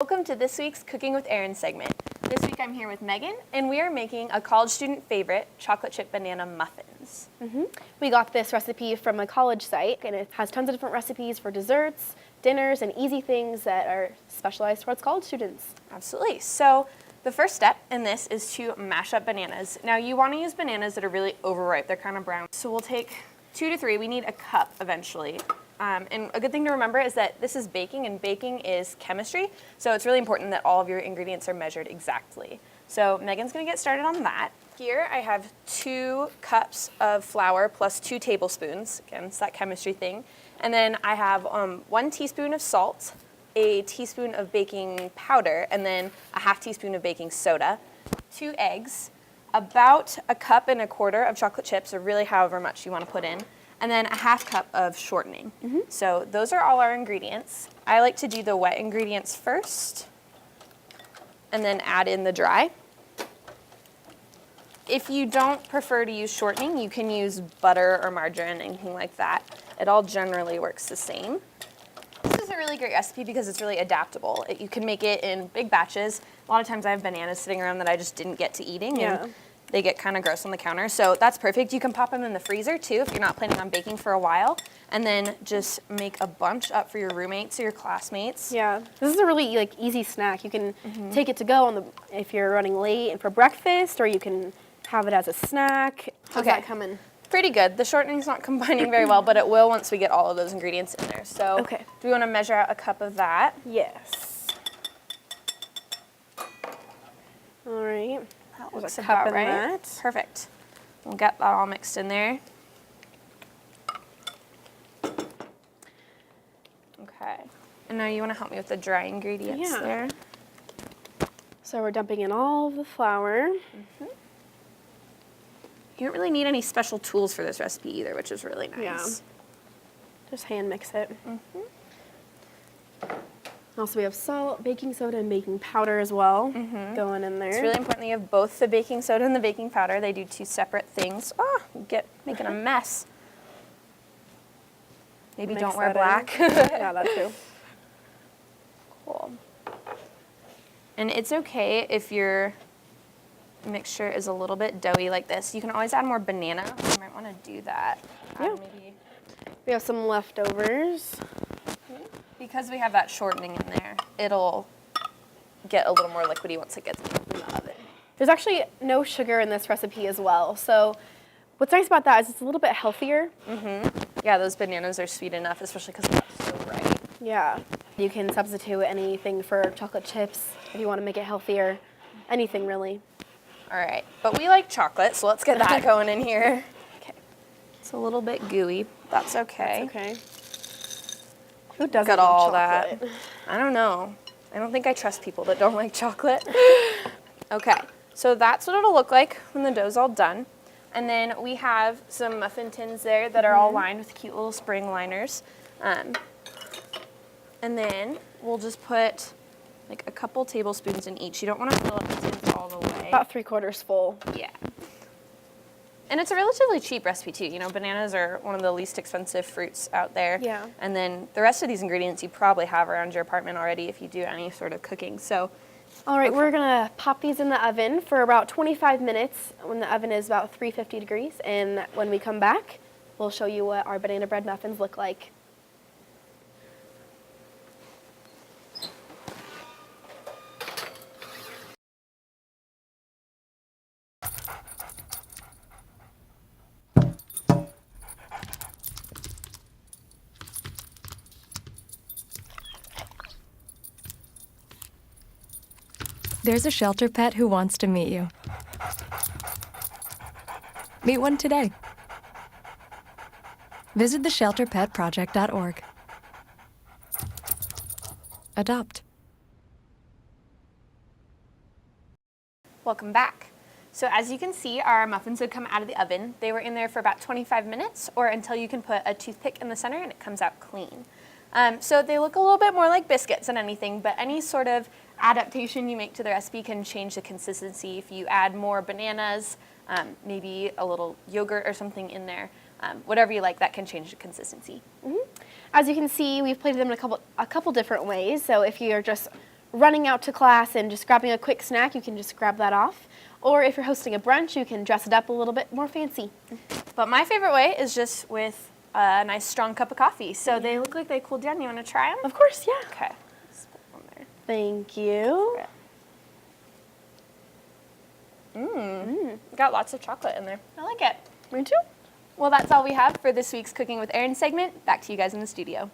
Welcome to this week's Cooking with Erin segment. This week I'm here with Megan, and we are making a college student favorite, chocolate chip banana muffins. We got this recipe from a college site, and it has tons of different recipes for desserts, dinners, and easy things that are specialized towards college students. Absolutely. So the first step in this is to mash up bananas. Now you want to use bananas that are really overripe. They're kind of brown. So we'll take 2 to 3. We need a cup eventually. And a good thing to remember is that this is baking, and baking is chemistry, so it's really important that all of your ingredients are measured exactly. So Megan's going to get started on that. Here I have 2 cups of flour plus 2 tablespoons. Again, it's that chemistry thing. And then I have 1 teaspoon of salt, a teaspoon of baking powder, and then a half teaspoon of baking soda, 2 eggs, about a cup and a quarter of chocolate chips, or really however much you want to put in, and then a half cup of shortening. So those are all our ingredients. I like to do the wet ingredients first and then add in the dry. If you don't prefer to use shortening, you can use butter or margarine, anything like that. It all generally works the same. This is a really great recipe because it's really adaptable. You can make it in big batches. A lot of times I have bananas sitting around that I just didn't get to eating. And they get kind of gross on the counter, so that's perfect. You can pop them in the freezer too if you're not planning on baking for a while, and then just make a bunch up for your roommates or your classmates. Yeah, this is a really easy snack. You can take it to go if you're running late and for breakfast, or you can have it as a snack. How's that coming? Pretty good. The shortening's not combining very well, but it will once we get all of those ingredients in there. So do we want to measure out a cup of that? Yes. All right. That There's looks a cup about in right. that. Perfect. We'll get that all mixed in there. Okay. And now you want to help me with the dry ingredients there. So we're dumping in all of the flour. You don't really need any special tools for this recipe either, which is really nice. Yeah. Just hand mix it. Also, we have salt, baking soda, and baking powder as well going in there. It's really important that you have both the baking soda and the baking powder. They do 2 separate things. Oh, making a mess. Maybe don't wear black. Yeah, that too. Cool. And it's okay if your mixture is a little bit doughy like this. You can always add more banana. You might want to do that. Maybe. We have some leftovers. Because we have that shortening in there, it'll get a little more liquidy once it gets in the oven. There's actually no sugar in this recipe as well. So what's nice about that is it's a little bit healthier. Yeah, those bananas are sweet enough, especially because they're not so ripe. Yeah. You can substitute anything for chocolate chips if you want to make it healthier. Anything really. All right, but we like chocolate, so let's get that going in here. Okay. It's a little bit gooey. That's okay. That's okay. Who doesn't Got love all chocolate? that. I don't know. I don't think I trust people that don't like chocolate. Okay, so that's what it'll look like when the dough's all done. And then we have some muffin tins there that are all lined with cute little spring liners. And then we'll just put like a couple tablespoons in each. You don't want to fill up the tins all the way. About 3/4 full. Yeah. And it's a relatively cheap recipe too. You know, bananas are one of the least expensive fruits out there. Yeah. And then the rest of these ingredients you probably have around your apartment already if you do any sort of cooking. So, all right, we're gonna pop these in the oven for about 25 minutes when the oven is about 350 degrees. And when we come back, we'll show you what our banana bread muffins look like. There's a shelter pet who wants to meet you. Meet one today. Visit theshelterpetproject.org. Adopt. welcome back. So as you can see, our muffins had come out of the oven. They were in there for about 25 minutes or until you can put a toothpick in the center and it comes out clean. So they look a little bit more like biscuits than anything, but any sort of adaptation you make to the recipe can change the consistency. If you add more bananas, maybe a little yogurt or something in there, whatever you like, that can change the consistency. Mm-hmm. As you can see, we've plated them in a couple different ways. So if you're just running out to class and just grabbing a quick snack, you can just grab that off. Or if you're hosting a brunch, you can dress it up a little bit more fancy. But my favorite way is just with a nice strong cup of coffee. So they look like they cooled down. You want to try them? Of course, yeah. Okay. Let's put one there. Thank you. Got lots of chocolate in there. I like it. Me too. Well, that's all we have for this week's Cooking with Erin segment. Back to you guys in the studio.